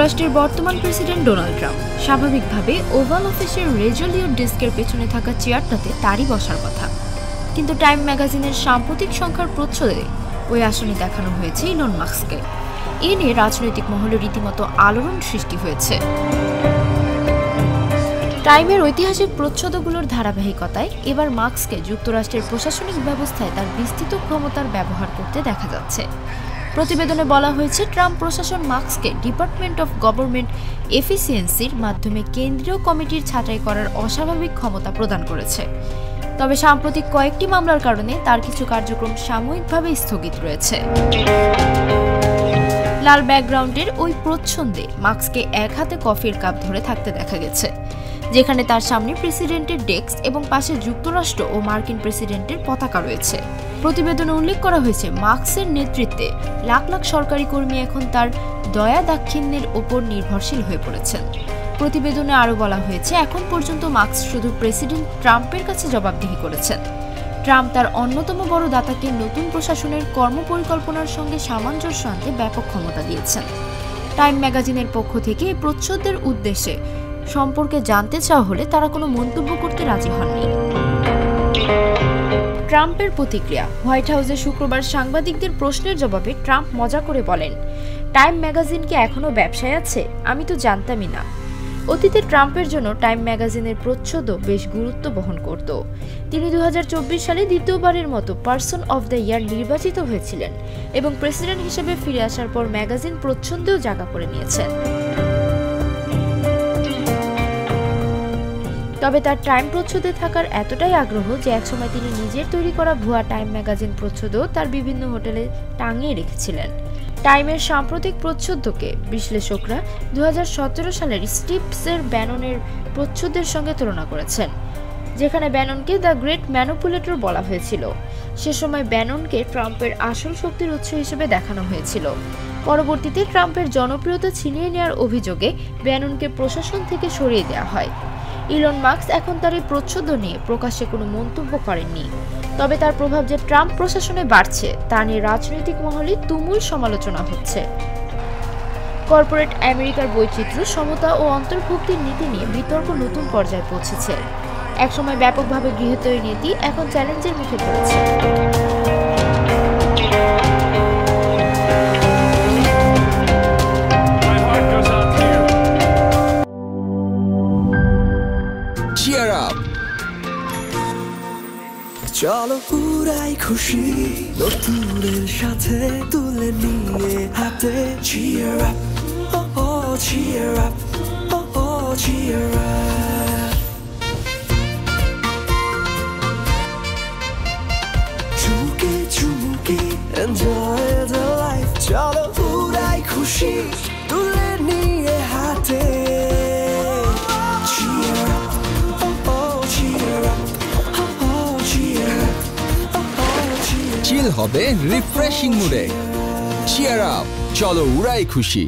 যুক্তরাষ্ট্রের বর্তমান president Donald Trump স্বাভাবিকভাবে ওভাল অফিসের রেজলিউট ডেস্কের পেছনে থাকা চেয়ারটাতে তারই বসার কথা, কিন্তু টাইম ম্যাগাজিনের সাম্প্রতিক সংখ্যার প্রচ্ছদে ওই আসনে দেখানো হয়েছে ইলন মাস্ককে। এ নিয়ে রাজনৈতিক মহলে রীতিমতো আলোড়ন সৃষ্টি হয়েছে। টাইমের ঐতিহাসিক প্রচ্ছদগুলোর ধারাবাহিকতায় এবার মাস্ককে যুক্তরাষ্ট্রের প্রশাসনিক ব্যবস্থায় তার বিস্তৃত ক্ষমতার ব্যবহার করতে দেখা যাচ্ছে। প্রতিবেদনে বলা হয়েছে, ট্রাম্প প্রশাসন মাস্ককে ডিপার্টমেন্ট অফ গভর্নমেন্ট এফিসিয়েন্সির মাধ্যমে কেন্দ্রীয় কমিটির ছাঁটাই করার অস্বাভাবিক ক্ষমতা প্রদান করেছে। তবে সাম্প্রতিক কয়েকটি মামলার কারণে তার কিছু কার্যক্রম সাময়িকভাবে স্থগিত রয়েছে। লাল ব্যাকগ্রাউন্ডের ওই প্রচ্ছদে মাস্ককে এক হাতে কফির কাপ ধরে থাকতে দেখা গেছে, যেখানে তার সামনে প্রেসিডেন্টের ডেস্ক এবং পাশে যুক্তরাষ্ট্র ও মার্কিন প্রেসিডেন্টের পতাকা রয়েছে। প্রতিবেদনে উল্লেখ করা হয়েছে, মাস্কের নেতৃত্বে লাখ লাখ সরকারি কর্মী এখন তার দয়া দাক্ষিণ্যের ওপর নির্ভরশীল হয়ে পড়েছেন। প্রতিবেদনে আরও বলা হয়েছে, এখন পর্যন্ত মাস্ক শুধু প্রেসিডেন্ট ট্রাম্পের কাছে জবাবদিহি করেছেন। ট্রাম্প তার অন্যতম বড় দাতাকে নতুন প্রশাসনের কর্মপরিকল্পনার সঙ্গে সামঞ্জস্য আনতে ব্যাপক ক্ষমতা দিয়েছেন। টাইম ম্যাগাজিনের পক্ষ থেকে এই প্রচ্ছদের উদ্দেশ্যে সম্পর্কে জানতে চাওয়া হলে তারা কোনো মন্তব্য করতে রাজি হননি। ট্রাম্পের প্রতিক্রিয়া। হোয়াইট হাউসে শুক্রবার সাংবাদিকদের প্রশ্নের জবাবে ট্রাম্প মজা করে বলেন, টাইম ম্যাগাজিন কি এখনো ব্যবসায় আছে? আমি তো জানতামই না। অতীতে ট্রাম্পের জন্য টাইম ম্যাগাজিনের প্রচ্ছদও বেশ গুরুত্ব বহন করত। তিনি 2024 সালে দ্বিতীয়বারের মতো পারসন অফ দ্য ইয়ার নির্বাচিত হয়েছিলেন এবং প্রেসিডেন্ট হিসেবে ফিরে আসার পর ম্যাগাজিন প্রচ্ছদেও জায়গা করে নিয়েছেন। তবে তার টাইম প্রচ্ছদে থাকার এতটাই আগ্রহ যে একসময় তিনি নিজের তৈরি করা ভুয়া টাইম ম্যাগাজিন প্রচ্ছদও তার বিভিন্ন হোটেলে টাঙিয়ে রেখেছিলেন। টাইমের সাম্প্রতিক প্রচ্ছদকে বিশ্লেষকরা 2017 সালের স্টিভসের ব্যাননের প্রচ্ছদের সঙ্গে তুলনা করেছেন, যেখানে ব্যাননকে দ্য গ্রেট ম্যানিপুলেটর বলা হয়েছিল। সে সময় ব্যাননকে ট্রাম্পের আসল শক্তির উৎস হিসেবে দেখানো হয়েছিল। পরবর্তীতে ট্রাম্পের জনপ্রিয়তা ছিনিয়ে নেওয়ার অভিযোগে ব্যাননকে প্রশাসন থেকে সরিয়ে দেওয়া হয়। ইলন মাস্ক এখন তার এই প্রচ্ছদ নিয়ে প্রকাশ্যে কোনো মন্তব্য করেননি। তবে তার প্রভাব যে ট্রাম্প প্রশাসনে বাড়ছে তা নিয়ে রাজনৈতিক মহলে তুমুল সমালোচনা হচ্ছে। কর্পোরেট আমেরিকার বৈচিত্র্য, সমতা ও অন্তর্ভুক্তির নীতি নিয়ে বিতর্ক নতুন পর্যায়ে পৌঁছেছে। একসময় ব্যাপকভাবে গৃহীত এই নীতি এখন চ্যালেঞ্জের মুখে পড়েছে। চলো পুরাই খুশি নতুনের সাথে তুলে নিয়ে হাতে। Cheer up, oh oh, cheer up, oh oh, cheer up. চুমুকে চুমুকে enjoy the life. চলো পুরাই খুশি তুলে নিয়ে হাতে। Cheer up, oh oh, cheer up. চিল হবে রিফ্রেশিং মুডে। চিয়ার আপ, চলো উড়াই খুশি।